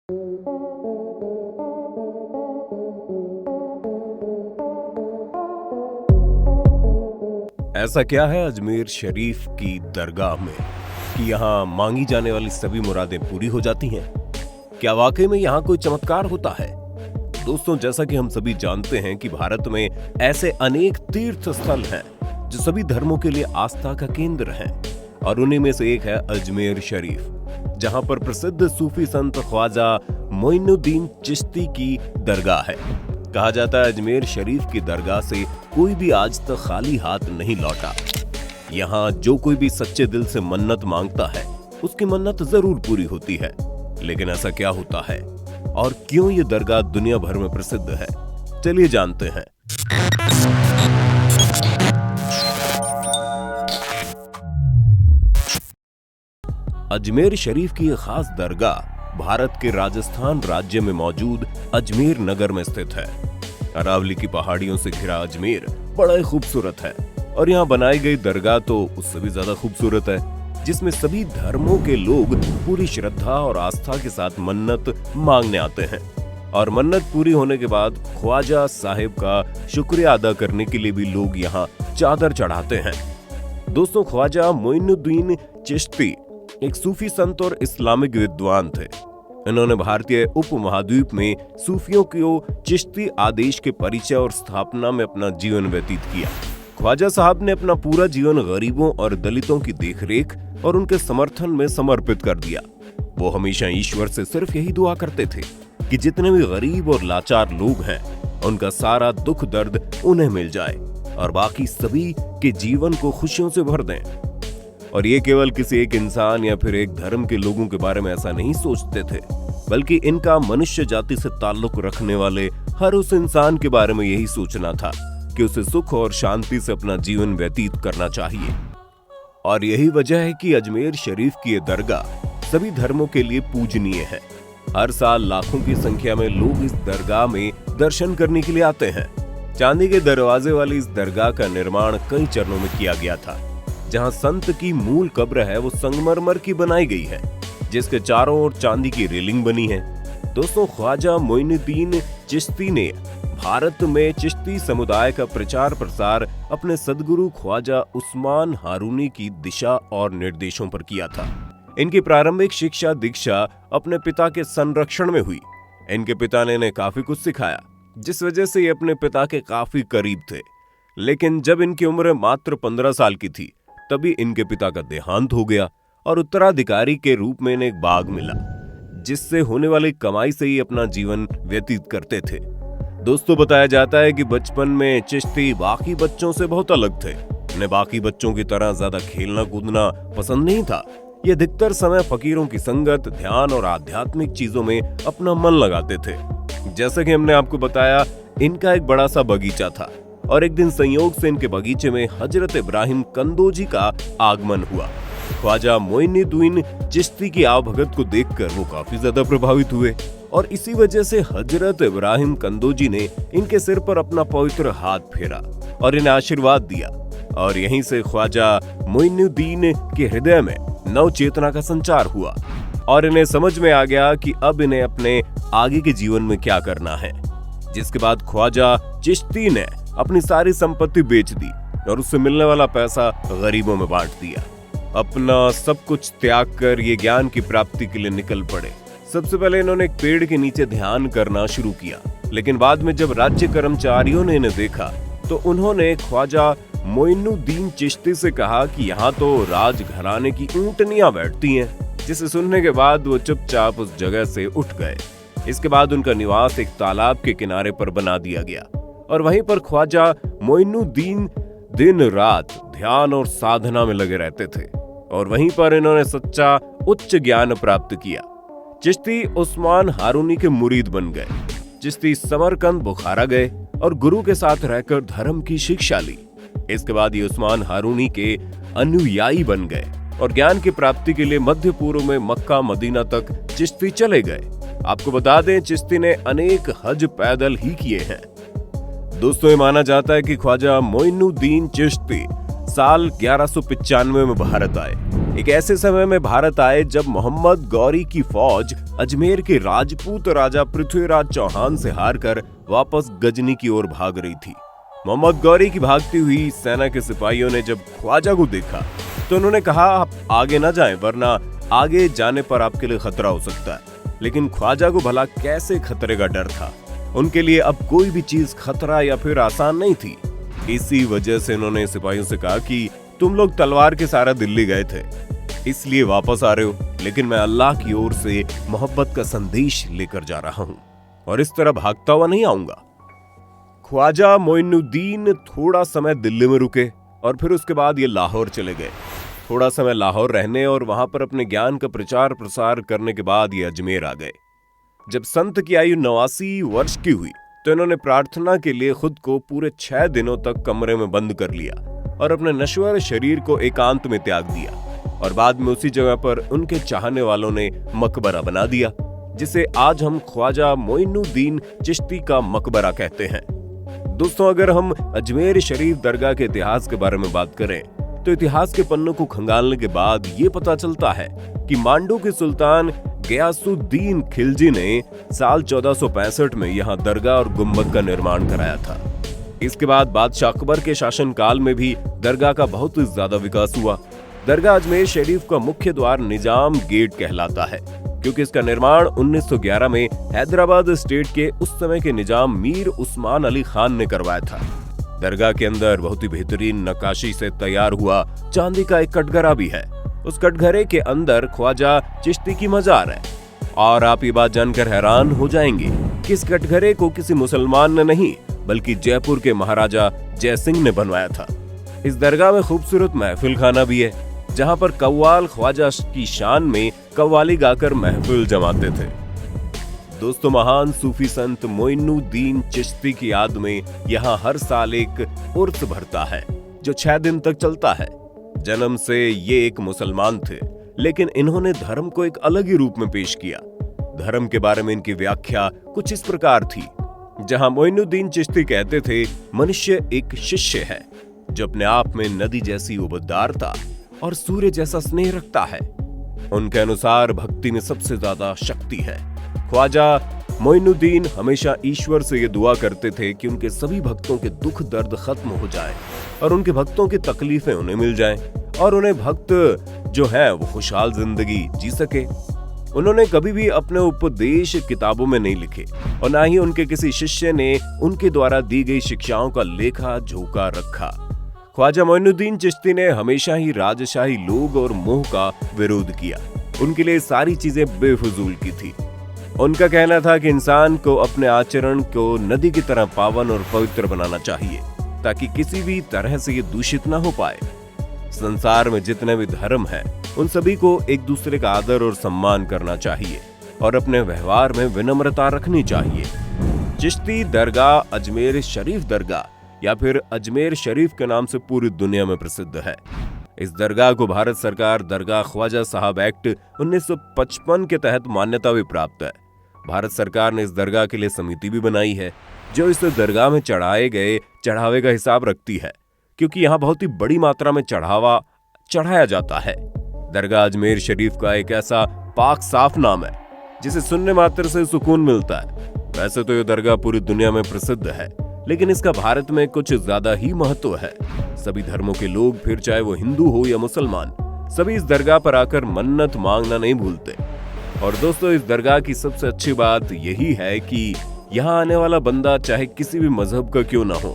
ऐसा क्या है अजमेर शरीफ की दरगाह में कि यहाँ मांगी जाने वाली सभी मुरादें पूरी हो जाती हैं? क्या वाकई में यहाँ कोई चमत्कार होता है? दोस्तों, जैसा कि हम सभी जानते हैं कि भारत में ऐसे अनेक तीर्थ स्थल हैं जो सभी धर्मों के लिए आस्था का केंद्र हैं, और उन्हीं में से एक है अजमेर शरीफ, जहां पर प्रसिद्ध सूफी संत ख्वाजा मोइनुद्दीन चिश्ती की दरगाह है। कहा जाता है अजमेर शरीफ की दरगाह से कोई भी आज तक खाली हाथ नहीं लौटा। यहाँ जो कोई भी सच्चे दिल से मन्नत मांगता है उसकी मन्नत जरूर पूरी होती है। लेकिन ऐसा क्या होता है और क्यों ये दरगाह दुनिया भर में प्रसिद्ध है, चलिए जानते हैं। अजमेर शरीफ की एक खास दरगाह भारत के राजस्थान राज्य में मौजूद अजमेर नगर में स्थित है। अरावली की पहाड़ियों से घिरा अजमेर बड़ा ही खूबसूरत है, और यहाँ बनाई गई दरगाह तो उससे भी ज्यादा खूबसूरत है, जिसमें सभी धर्मों के लोग पूरी श्रद्धा और आस्था के साथ मन्नत मांगने आते हैं। और मन्नत पूरी होने के बाद ख्वाजा साहिब का शुक्रिया अदा करने के लिए भी लोग यहाँ चादर चढ़ाते हैं। दोस्तों, ख्वाजा मोइनुद्दीन चिश्ती एक सूफी संत और इस्लामिक विद्वान थे। इन्होंने भारतीय उपमहाद्वीप में सूफियों को चिश्ती आदेश के परिचय और स्थापना में अपना जीवन व्यतीत किया। ख्वाजा साहब ने अपना पूरा जीवन गरीबों और दलितों की देखरेख और उनके समर्थन में समर्पित कर दिया। वो हमेशा ईश्वर से सिर्फ यही दुआ करते थे कि जितने भी गरीब और लाचार लोग हैं उनका सारा दुख दर्द उन्हें मिल जाए और बाकी सभी के जीवन को खुशियों से भर दें। और ये केवल किसी एक इंसान या फिर एक धर्म के लोगों के बारे में ऐसा नहीं सोचते थे, बल्कि इनका मनुष्य जाति से ताल्लुक रखने वाले हर उस इंसान के बारे में यही सोचना था कि उसे सुख और शांति से अपना जीवन व्यतीत करना चाहिए। और यही वजह है कि अजमेर शरीफ की ये दरगाह सभी धर्मों के लिए पूजनीय है। हर साल लाखों की संख्या में लोग इस दरगाह में दर्शन करने के लिए आते हैं। चांदी के दरवाजे वाली इस दरगाह का निर्माण कई चरणों में किया गया था। जहां संत की मूल कब्र है वो संगमरमर की बनाई गई है, जिसके चारों ओर चांदी की रेलिंग बनी है। दोस्तों, ख्वाजा मोइनुद्दीन चिश्ती ने भारत में चिश्ती समुदाय का प्रचार प्रसार अपने सदगुरु ख्वाजा उस्मान हारूनी की दिशा और निर्देशों पर किया था। इनकी प्रारंभिक शिक्षा दीक्षा अपने पिता के संरक्षण में हुई। इनके पिता ने इन्हें काफी कुछ सिखाया, जिस वजह से ये अपने पिता के काफी करीब थे। लेकिन जब इनकी उम्र मात्र 15 साल की थी, तभी इनके पिता का देहांत हो गया और उत्तराधिकारी के रूप में इन्हें एक बाग मिला, जिससे होने वाली कमाई से ही अपना जीवन व्यतीत करते थे। दोस्तों, बताया जाता है कि बचपन में चिश्ती बाकी बच्चों से बहुत अलग थे। इन्हें बाकी बच्चों की तरह ज्यादा खेलना कूदना पसंद नहीं था। ये अधिकतर समय फकीरों की संगत, ध्यान और आध्यात्मिक चीजों में अपना मन लगाते थे। जैसे कि हमने आपको बताया, इनका एक बड़ा सा बगीचा था, और एक दिन संयोग से इनके बगीचे में हजरत इब्राहिम कंदोजी का आगमन हुआ। ख्वाजा मोइनुद्दीन चिश्ती की आवभगत को देखकर वो काफी ज्यादा प्रभावित हुए, और इसी वजह से हजरत इब्राहिम कंदोजी ने इनके सिर पर अपना पवित्र हाथ फेरा और इन्हें आशीर्वाद दिया। और यहीं से ख्वाजा मोइनुद्दीन के हृदय में नव चेतना का संचार हुआ, और इन्हें समझ में आ गया कि अब इन्हें अपने आगे के जीवन में क्या करना है। जिसके बाद ख्वाजा चिश्ती ने अपनी सारी संपत्ति बेच दी और उससे मिलने वाला पैसा गरीबों में बांट दिया। अपना सब कुछ त्याग कर ये ज्ञान की प्राप्ति के लिए निकल पड़े। सबसे पहले इन्होंने एक पेड़ के नीचे ध्यान करना शुरू किया, लेकिन बाद में जब राज्य कर्मचारियों ने इन्हें देखा तो उन्होंने ख्वाजा मोइनुद्दीन चिश्ती से कहा कि यहाँ तो राज घराने की ऊंटनियां बैठती हैं। जिसे सुनने के बाद वो चुपचाप उस जगह से उठ गए। इसके बाद उनका निवास एक तालाब के किनारे पर बना दिया गया, और वहीं पर ख्वाजा मोइनुद्दीन दिन रात ध्यान और साधना में लगे रहते थे, और वहीं पर इन्होंने सच्चा उच्च ज्ञान प्राप्त किया। चिश्ती उस्मान हारूनी के मुरीद बन गए। चिश्ती समरकंद बुखारा गए और गुरु के साथ रहकर धर्म की शिक्षा ली। इसके बाद ये उस्मान हारूनी के अनुयायी बन गए और ज्ञान की प्राप्ति के लिए मध्य पूर्व में मक्का मदीना तक चिश्ती चले गए। आपको बता दें, चिश्ती ने अनेक हज पैदल ही किए हैं। दोस्तों, ये माना जाता है कि ख्वाजा मोइनुद्दीन चिश्ती साल 1195 में भारत आए। एक ऐसे समय में भारत आए जब मोहम्मद गौरी की फौज अजमेर के राजपूत राजा पृथ्वीराज चौहान से हारकर वापस गजनी की ओर भाग रही थी। मोहम्मद गौरी की भागती हुई सेना के सिपाहियों ने जब ख्वाजा को देखा तो उन्होंने कहा, आप आगे न जाएं वरना आगे जाने पर आपके लिए खतरा हो सकता है। लेकिन ख्वाजा को भला कैसे खतरे का डर था। उनके लिए अब कोई भी चीज खतरा या फिर आसान नहीं थी। इसी वजह से उन्होंने सिपाहियों से कहा कि तुम लोग तलवार के सहारे दिल्ली गए थे, इसलिए वापस आ रहे हो, लेकिन मैं अल्लाह की ओर से मोहब्बत का संदेश लेकर जा रहा हूं और इस तरह भागता हुआ नहीं आऊंगा। ख्वाजा मोइनुद्दीन थोड़ा समय दिल्ली में रुके और फिर उसके बाद ये लाहौर चले गए। थोड़ा समय लाहौर रहने और वहां पर अपने ज्ञान का प्रचार प्रसार करने के बाद ये अजमेर आ गए। जब संत की आयु 89 वर्ष की हुई तो इन्होंने प्रार्थना के लिए खुद को पूरे 6 दिनों तक कमरे में बंद कर लिया और अपने नश्वर शरीर को एकांत में त्याग दिया और बाद में उसी जगह पर उनके चाहने वालों ने मकबरा बना दिया, जिसे आज हम ख्वाजा मोइनुद्दीन चिश्ती का मकबरा कहते हैं। दोस्तों, अगर हम अजमेर शरीफ दरगाह के इतिहास के बारे में बात करें तो इतिहास के पन्नों को खंगालने के बाद ये पता चलता है कि मांडू के सुल्तान गयासुद्दीन खिलजी ने साल 1465 में यहाँ दरगाह और गुम्बद का निर्माण कराया था। इसके बाद बादशाह अकबर के शासनकाल में भी दरगाह का बहुत ज्यादा विकास हुआ। दरगाह अजमेर शरीफ का मुख्य द्वार निजाम गेट कहलाता है, क्योंकि इसका निर्माण 1911 में हैदराबाद स्टेट के उस समय के निजाम मीर उस्मान अली खान ने करवाया था। दरगाह के अंदर बहुत ही बेहतरीन नक्काशी से तैयार हुआ चांदी का एक कटघरा भी है। उस कटघरे के अंदर ख्वाजा चिश्ती की मजार है और आप ये बात जानकर हैरान हो जाएंगे कि इस कटघरे को किसी मुसलमान ने नहीं बल्कि जयपुर के महाराजा जय सिंह ने बनवाया था। इस दरगाह में खूबसूरत महफिल खाना भी है, जहां पर कव्वाल ख्वाजा की शान में कव्वाली गाकर महफिल जमाते थे। दोस्तों, महान सूफी संत मोइनुद्दीन चिश्ती की याद में यहाँ हर साल एक उर्स भरता है जो 6 दिन तक चलता है। जन्म से ये एक मुसलमान थे, लेकिन इन्होंने धर्म को एक अलग ही रूप में पेश किया। धर्म के बारे में इनकी व्याख्या कुछ इस प्रकार थी। जहां मोइनुद्दीन चिश्ती कहते थे, मनुष्य एक शिष्य है जो अपने आप में नदी जैसी उबदारता और सूर्य जैसा स्नेह रखता है। उनके अनुसार भक्ति में सबसे ज्यादा शक्ति है। ख्वाजा मोइनुद्दीन हमेशा ईश्वर से ये दुआ करते थे कि उनके सभी भक्तों के दुख दर्द खत्म हो जाए और उनके भक्तों की तकलीफें उन्हें मिल जाएं और उन्हें भक्त जो है वो खुशहाल जिंदगी जी सके। उन्होंने कभी भी अपने उपदेश किताबों में नहीं लिखे और ना ही उनके किसी शिष्य ने उनके द्वारा दी गई शिक्षाओं का लेखा जोखा रखा। ख्वाजा मोइनुद्दीन चिश्ती ने हमेशा ही राजशाही लोग और मोह का विरोध किया। उनके लिए सारी चीजें बेफिजूल की थी। उनका कहना था कि इंसान को अपने आचरण को नदी की तरह पावन और पवित्र बनाना चाहिए ताकि किसी भी तरह से ये दूषित न हो पाए। संसार में जितने भी धर्म हैं, उन सभी को एक दूसरे का आदर और सम्मान करना चाहिए और अपने व्यवहार में विनम्रता रखनी चाहिए। चिश्ती दरगाह अजमेर शरीफ दरगाह या फिर अजमेर शरीफ के नाम से पूरी दुनिया में प्रसिद्ध है। इस दरगाह को भारत सरकार दरगाह ख्वाजा साहब एक्ट 1955 के तहत मान्यता भी प्राप्त है। भारत सरकार ने इस दरगाह के लिए समिति भी बनाई है जो इस दरगाह में चढ़ाए गए चढ़ावे का हिसाब रखती है, क्योंकि यहाँ बहुत ही बड़ी मात्रा में चढ़ावा चढ़ाया जाता है। दरगाह अजमेर शरीफ का एक ऐसा पाक साफ नाम है जिसे सुनने मात्र से सुकून मिलता है। वैसे तो ये दरगाह पूरी दुनिया में प्रसिद्ध है, लेकिन इसका भारत में कुछ ज्यादा ही महत्व है। सभी धर्मों के लोग, फिर चाहे वो हिंदू हो या मुसलमान, सभी इस दरगाह पर आकर मन्नत मांगना नहीं भूलते। और दोस्तों, इस दरगाह की सबसे अच्छी बात यही है कि यहाँ आने वाला बंदा चाहे किसी भी मजहब का क्यों ना हो,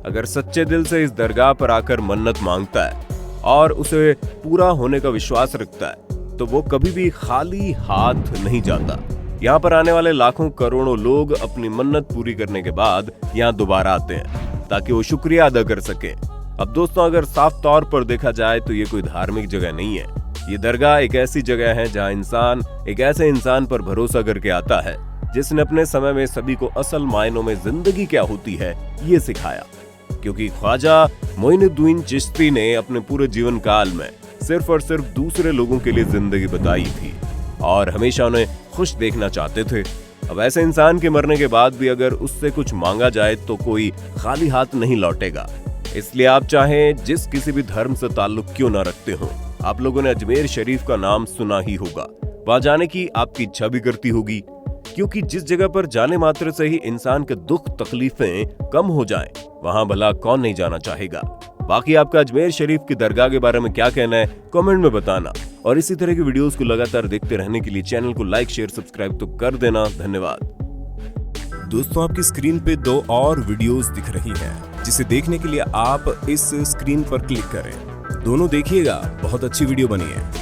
अगर सच्चे दिल से इस दरगाह पर आकर मन्नत मांगता है और उसे पूरा होने का विश्वास रखता है तो वो कभी भी खाली हाथ नहीं जाता। यहाँ पर आने वाले लाखों करोड़ों लोग अपनी मन्नत पूरी करने के बाद यहाँ दोबारा आते हैं ताकि वो शुक्रिया अदा कर सके। अब दोस्तों, अगर साफ तौर पर देखा जाए तो ये कोई धार्मिक जगह नहीं है। ये दरगाह एक ऐसी जगह है जहाँ इंसान एक ऐसे इंसान पर भरोसा करके आता है जिसने अपने समय में सभी को असल मायनों में जिंदगी क्या होती है ये सिखाया। क्योंकि ख्वाजा मोइनुद्दीन चिश्ती ने अपने पूरे जीवन काल में सिर्फ और सिर्फ दूसरे लोगों के लिए जिंदगी बताई थी और हमेशा उन्हें खुश देखना चाहते थे। अब ऐसे इंसान के मरने के बाद भी अगर उससे कुछ मांगा जाए तो कोई खाली हाथ नहीं लौटेगा। इसलिए आप चाहें जिस किसी भी धर्म से ताल्लुक क्यों न रखते हो, आप लोगों ने अजमेर शरीफ का नाम सुना ही होगा। वहां जाने की आपकी इच्छा भी करती होगी, क्योंकि जिस जगह पर जाने मात्र से ही इंसान के दुख तकलीफें कम हो जाएं, वहां भला कौन नहीं जाना चाहेगा। बाकी आपका अजमेर शरीफ की दरगाह के बारे में क्या कहना है, कमेंट में बताना। और इसी तरह की वीडियोस को लगातार देखते रहने के लिए चैनल को लाइक शेयर सब्सक्राइब तो कर देना। धन्यवाद। दोस्तों, आपकी स्क्रीन पे 2 और वीडियोस दिख रही हैं, जिसे देखने के लिए आप इस स्क्रीन पर क्लिक करें। दोनों देखिएगा, बहुत अच्छी वीडियो बनी है।